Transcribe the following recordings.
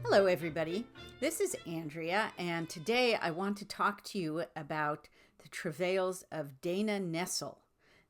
Hello, everybody. This is Andrea, and today I want to talk to you about the travails of Dana Nessel,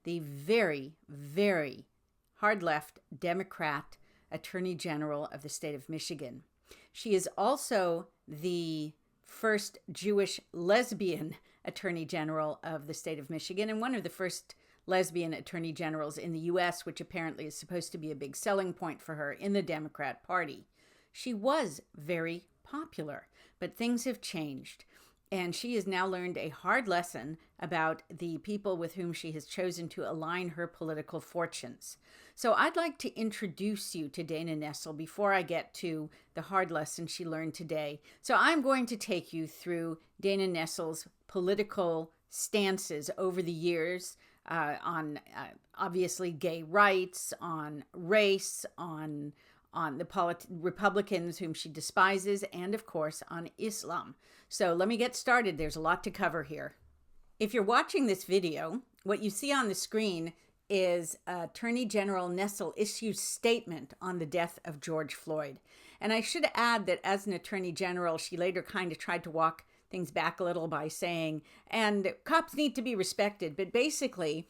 the very, very hard-left Democrat Attorney General of the state of Michigan. She is also the first Jewish lesbian Attorney General of the state of Michigan, and one of the first lesbian attorney generals in the U.S., which apparently is supposed to be a big selling point for her in the Democrat Party. She was very popular, but things have changed, and she has now learned a hard lesson about the people with whom she has chosen to align her political fortunes. So I'd like to introduce you to Dana Nessel before I get to the hard lesson she learned today. So I'm going to take you through Dana Nessel's political stances over the years on obviously gay rights, on race, on the Republicans whom she despises, and of course on Islam. So let me get started. There's a lot to cover here. If you're watching this video, what you see on the screen is Attorney General Nessel issues statement on the death of George Floyd. And I should add that as an Attorney General, she later kind of tried to walk things back a little by saying, and cops need to be respected, but basically,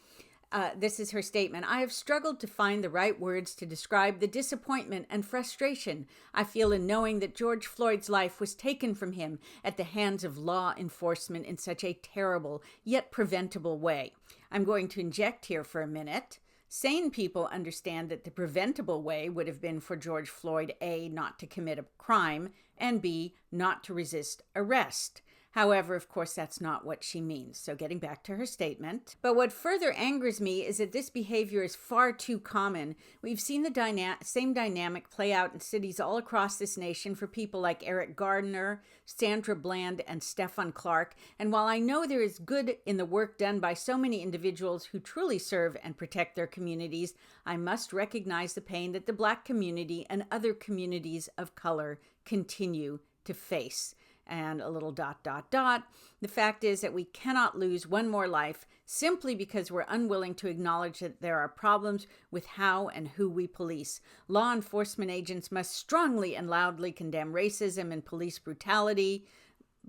this is her statement. I have struggled to find the right words to describe the disappointment and frustration I feel in knowing that George Floyd's life was taken from him at the hands of law enforcement in such a terrible yet preventable way. I'm going to inject here for a minute. Sane people understand that the preventable way would have been for George Floyd, A, not to commit a crime, and B, not to resist arrest. However, of course, that's not what she means. So getting back to her statement. But what further angers me is that this behavior is far too common. We've seen the same dynamic play out in cities all across this nation for people like Eric Gardner, Sandra Bland, and Stefan Clark. And while I know there is good in the work done by so many individuals who truly serve and protect their communities, I must recognize the pain that the Black community and other communities of color continue to face. And a little ... The fact is that we cannot lose one more life simply because we're unwilling to acknowledge that there are problems with how and who we police. Law enforcement agents must strongly and loudly condemn racism and police brutality,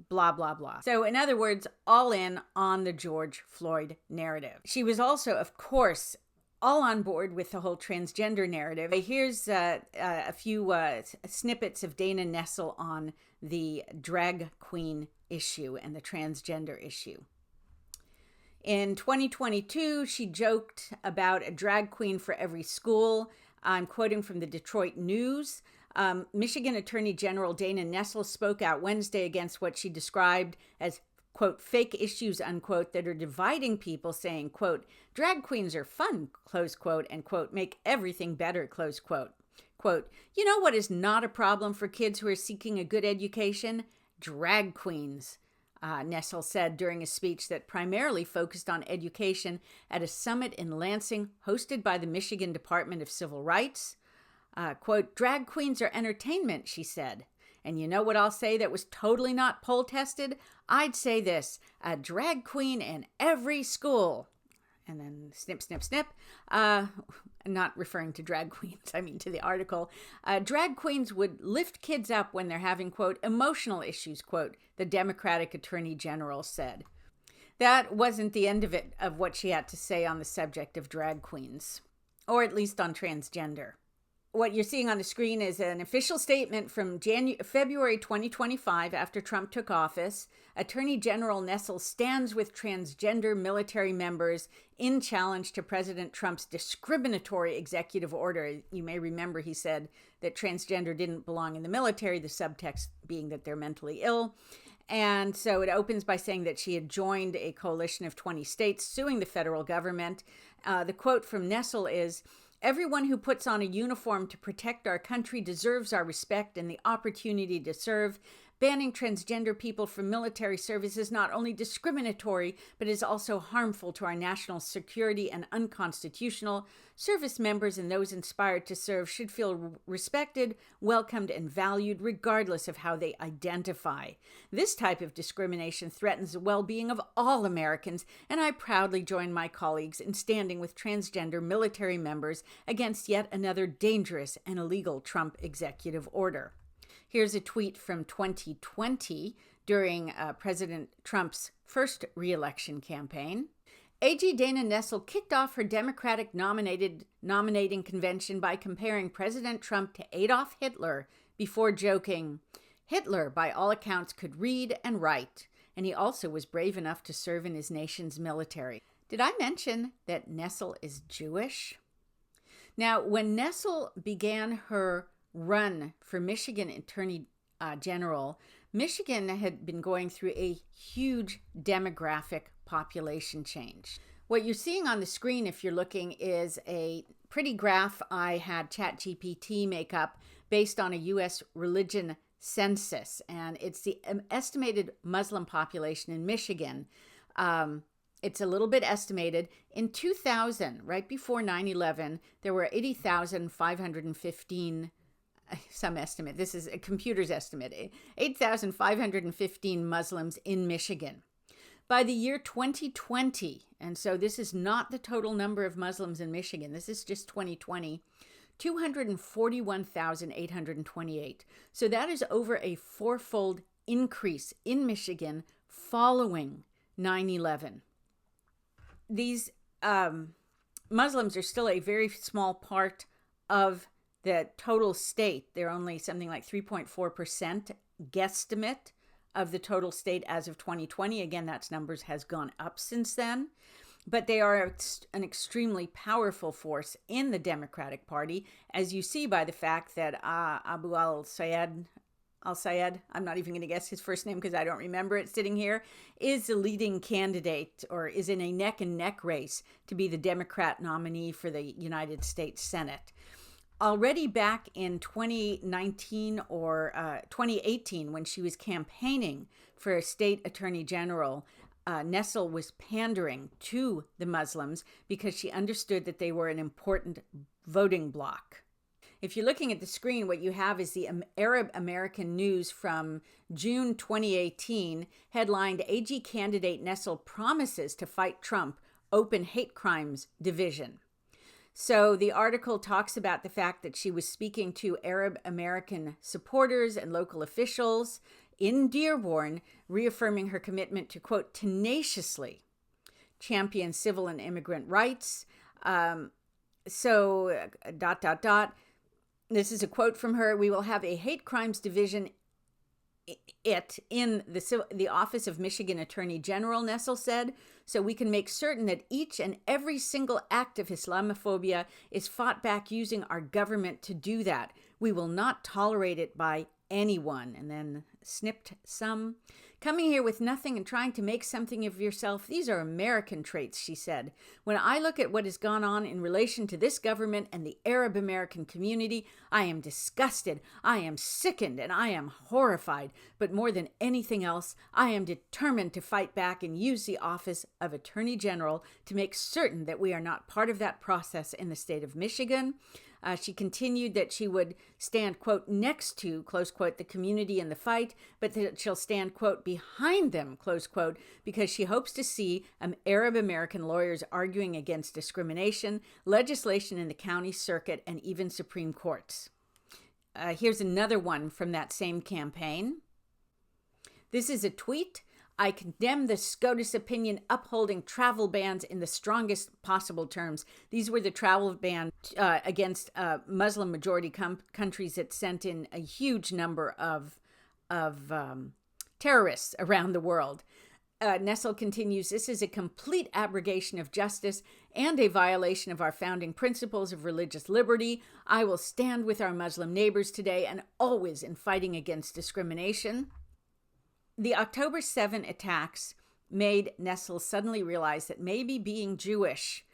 blah, blah, blah. So in other words, all in on the George Floyd narrative. She was also, of course, all on board with the whole transgender narrative. Here's a few snippets of Dana Nessel on the drag queen issue and the transgender issue. In 2022, she joked about a drag queen for every school. I'm quoting from the Detroit News. Michigan Attorney General Dana Nessel spoke out Wednesday against what she described as quote, fake issues, unquote, that are dividing people, saying, quote, drag queens are fun, close quote, and quote, make everything better, close quote. Quote, you know what is not a problem for kids who are seeking a good education? Drag queens, Nessel said during a speech that primarily focused on education at a summit in Lansing hosted by the Michigan Department of Civil Rights. Quote, drag queens are entertainment, she said. And you know what I'll say that was totally not poll tested? I'd say this, a drag queen in every school. And then snip, snip, snip. Not referring to drag queens, I mean to the article. Drag queens would lift kids up when they're having, quote, emotional issues, quote, the Democratic Attorney General said. That wasn't the end of it, of what she had to say on the subject of drag queens, or at least on transgender. What you're seeing on the screen is an official statement from February 2025 after Trump took office. Attorney General Nessel stands with transgender military members in challenge to President Trump's discriminatory executive order. You may remember he said that transgender didn't belong in the military, the subtext being that they're mentally ill. And so it opens by saying that she had joined a coalition of 20 states suing the federal government. The quote from Nessel is, everyone who puts on a uniform to protect our country deserves our respect and the opportunity to serve. Banning transgender people from military service is not only discriminatory, but is also harmful to our national security and unconstitutional. Service members and those inspired to serve should feel respected, welcomed, and valued regardless of how they identify. This type of discrimination threatens the well-being of all Americans, and I proudly join my colleagues in standing with transgender military members against yet another dangerous and illegal Trump executive order. Here's a tweet from 2020 during President Trump's first re-election campaign. AG Dana Nessel kicked off her Democratic nominating convention by comparing President Trump to Adolf Hitler before joking, "Hitler, by all accounts, could read and write, and he also was brave enough to serve in his nation's military." Did I mention that Nessel is Jewish? Now, when Nessel began her run for Michigan Attorney General, Michigan had been going through a huge demographic population change. What you're seeing on the screen, if you're looking, is a pretty graph I had ChatGPT make up based on a U.S. religion census, and it's the estimated Muslim population in Michigan. It's a little bit estimated. In 2000, right before 9/11, there were 80,515 some estimate. This is a computer's estimate. 8,515 Muslims in Michigan. By the year 2020, and so this is not the total number of Muslims in Michigan, this is just 2020, 241,828. So that is over a fourfold increase in Michigan following 9/11. These Muslims are still a very small part of the total state. They're only something like 3.4% guesstimate of the total state as of 2020. Again, that numbers has gone up since then. But they are an extremely powerful force in the Democratic Party, as you see by the fact that Abu al-Sayed, I'm not even going to guess his first name because I don't remember it sitting here, is the leading candidate or is in a neck and neck race to be the Democrat nominee for the United States Senate. Already back in 2019 or 2018, when she was campaigning for a state attorney general, Nessel was pandering to the Muslims because she understood that they were an important voting bloc. If you're looking at the screen, what you have is the Arab American News from June 2018, headlined AG candidate Nessel promises to fight Trump, open hate crimes division. So the article talks about the fact that she was speaking to Arab American supporters and local officials in Dearborn, reaffirming her commitment to, quote, tenaciously champion civil and immigrant rights. This is a quote from her. "We will have a hate crimes division in the office of Michigan Attorney General," Nessel said, "so we can make certain that each and every single act of Islamophobia is fought back using our government to do that. We will not tolerate it by anyone." And then snipped some. "Coming here with nothing and trying to make something of yourself, these are American traits," she said. "When I look at what has gone on in relation to this government and the Arab American community, I am disgusted, I am sickened, and I am horrified. But more than anything else, I am determined to fight back and use the office of Attorney General to make certain that we are not part of that process in the state of Michigan." She continued that she would stand, quote, next to, close quote, the community in the fight, but that she'll stand, quote, behind them, close quote, because she hopes to see Arab American lawyers arguing against discrimination, legislation in the county circuit, and even Supreme Courts. Here's another one from that same campaign. This is a tweet. "I condemn the SCOTUS opinion upholding travel bans in the strongest possible terms." These were the travel bans against Muslim majority countries that sent in a huge number of terrorists around the world. Nessel continues, "This is a complete abrogation of justice and a violation of our founding principles of religious liberty. I will stand with our Muslim neighbors today and always in fighting against discrimination." The October 7 attacks made Nessel suddenly realize that maybe being Jewish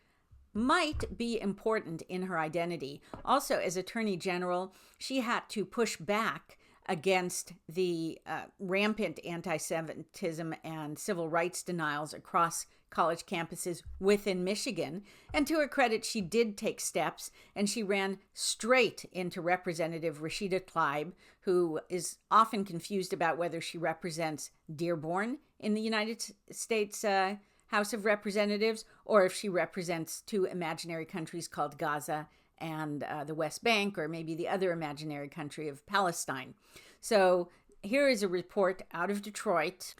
might be important in her identity. Also, as Attorney General, she had to push back against the rampant anti-Semitism and civil rights denials across college campuses within Michigan. And to her credit, she did take steps, and she ran straight into Representative Rashida Tlaib, who is often confused about whether she represents Dearborn in the United States House of Representatives, or if she represents two imaginary countries called Gaza and the West Bank, or maybe the other imaginary country of Palestine. So here is a report out of Detroit.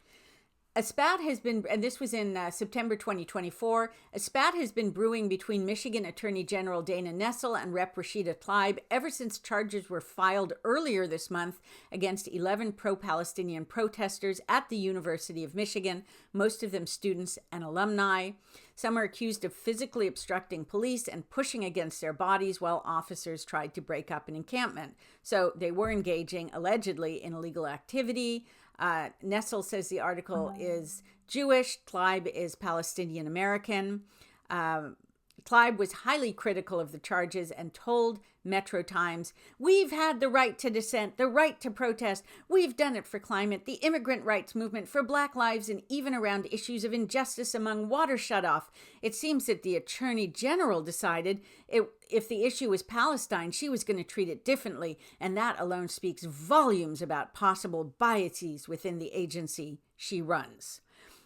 A spat has been, and this was in September 2024, a spat has been brewing between Michigan Attorney General Dana Nessel and Rep. Rashida Tlaib ever since charges were filed earlier this month against 11 pro-Palestinian protesters at the University of Michigan, most of them students and alumni. Some are accused of physically obstructing police and pushing against their bodies while officers tried to break up an encampment. So they were engaging, allegedly, in illegal activity. Nessel says the article is Jewish. Tlaib is Palestinian American. Tlaib was highly critical of the charges and told Metro Times, "We've had the right to dissent, the right to protest. We've done it for climate, the immigrant rights movement, for Black lives, and even around issues of injustice among water shutoff. It seems that the Attorney General decided if the issue was Palestine, she was going to treat it differently, and that alone speaks volumes about possible biases within the agency she runs."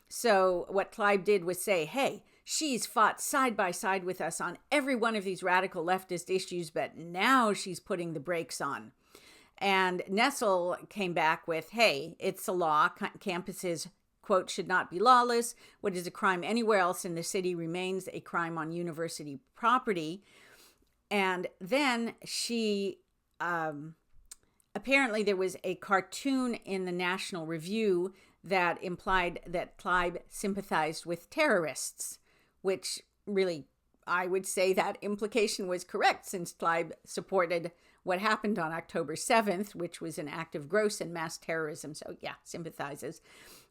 So what Tlaib did was say, hey, she's fought side by side with us on every one of these radical leftist issues, but now she's putting the brakes on. And Nessel came back with, hey, it's a law. Campuses, quote, should not be lawless. What is a crime anywhere else in the city remains a crime on university property. And then she, apparently there was a cartoon in the National Review that implied that Tlaib sympathized with terrorists, which really, I would say that implication was correct, since Tlaib supported what happened on October 7th, which was an act of gross and mass terrorism. So yeah, sympathizes.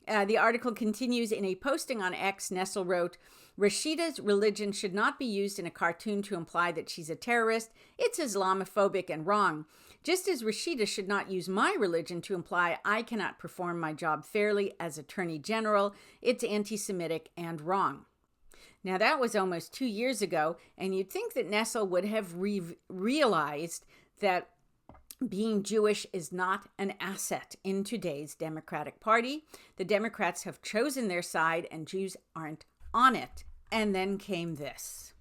The article continues. In a posting on X, Nessel wrote, "Rashida's religion should not be used in a cartoon to imply that she's a terrorist. It's Islamophobic and wrong. Just as Rashida should not use my religion to imply I cannot perform my job fairly as Attorney General. It's anti-Semitic and wrong." Now, that was almost 2 years ago, and you'd think that Nessel would have realized that being Jewish is not an asset in today's Democratic Party. The Democrats have chosen their side, and Jews aren't on it. And then came this.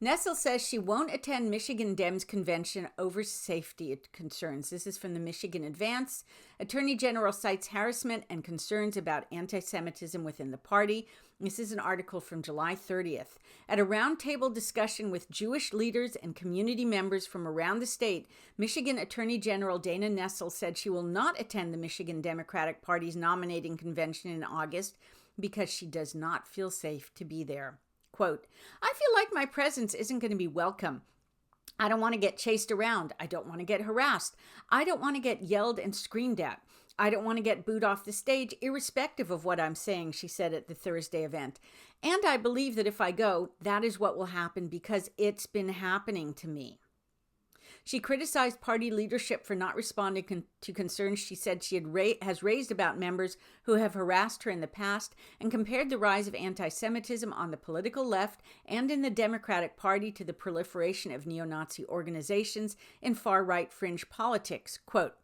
Nessel says she won't attend Michigan Dems convention over safety concerns. This is from the Michigan Advance. Attorney General cites harassment and concerns about anti-Semitism within the party. This is an article from July 30th. At a roundtable discussion with Jewish leaders and community members from around the state, Michigan Attorney General Dana Nessel said she will not attend the Michigan Democratic Party's nominating convention in August because she does not feel safe to be there. Quote, "I feel like my presence isn't going to be welcome. I don't want to get chased around. I don't want to get harassed. I don't want to get yelled and screamed at. I don't want to get booed off the stage, irrespective of what I'm saying," she said at the Thursday event. "And I believe that if I go, that is what will happen because it's been happening to me." She criticized party leadership for not responding to concerns she said she has raised about members who have harassed her in the past, and compared the rise of anti-Semitism on the political left and in the Democratic Party to the proliferation of neo-Nazi organizations in far-right fringe politics. Quote,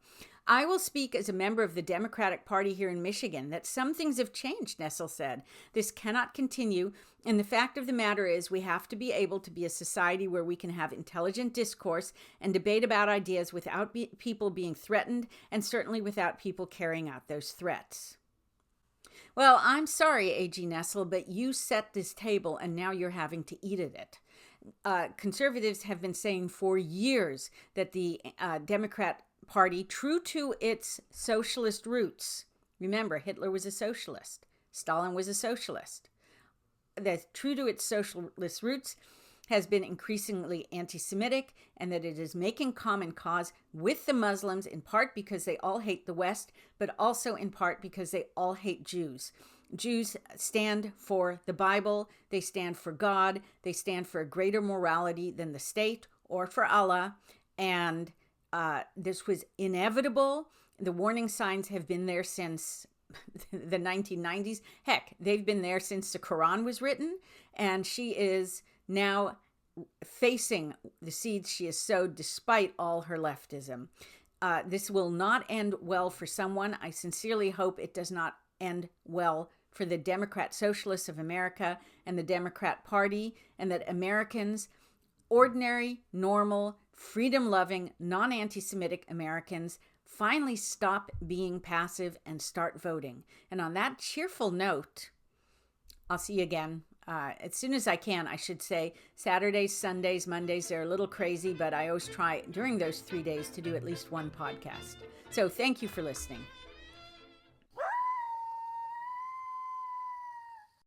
"I will speak as a member of the Democratic Party here in Michigan that some things have changed," Nessel said. "This cannot continue, and the fact of the matter is we have to be able to be a society where we can have intelligent discourse and debate about ideas without people being threatened, and certainly without people carrying out those threats." Well, I'm sorry, AG Nessel, but you set this table and now you're having to eat at it. Conservatives have been saying for years that the Democrat Party, true to its socialist roots, remember, Hitler was a socialist, Stalin was a socialist, that true to its socialist roots has been increasingly anti-Semitic, and that it is making common cause with the Muslims, in part because they all hate the West, but also in part because they all hate Jews. Jews stand for the Bible, they stand for God, they stand for a greater morality than the state or for Allah, and This was inevitable. The warning signs have been there since the 1990s. Heck, they've been there since the Quran was written, and she is now facing the seeds she has sowed despite all her leftism. This will not end well for someone. I sincerely hope it does not end well for the Democrat Socialists of America and the Democrat Party, and that Americans, ordinary, normal, freedom-loving, non-anti-Semitic Americans, finally stop being passive and start voting. And on that cheerful note, I'll see you again as soon as I can. I should say Saturdays, Sundays, Mondays, they're a little crazy, but I always try during those 3 days to do at least one podcast. So thank you for listening.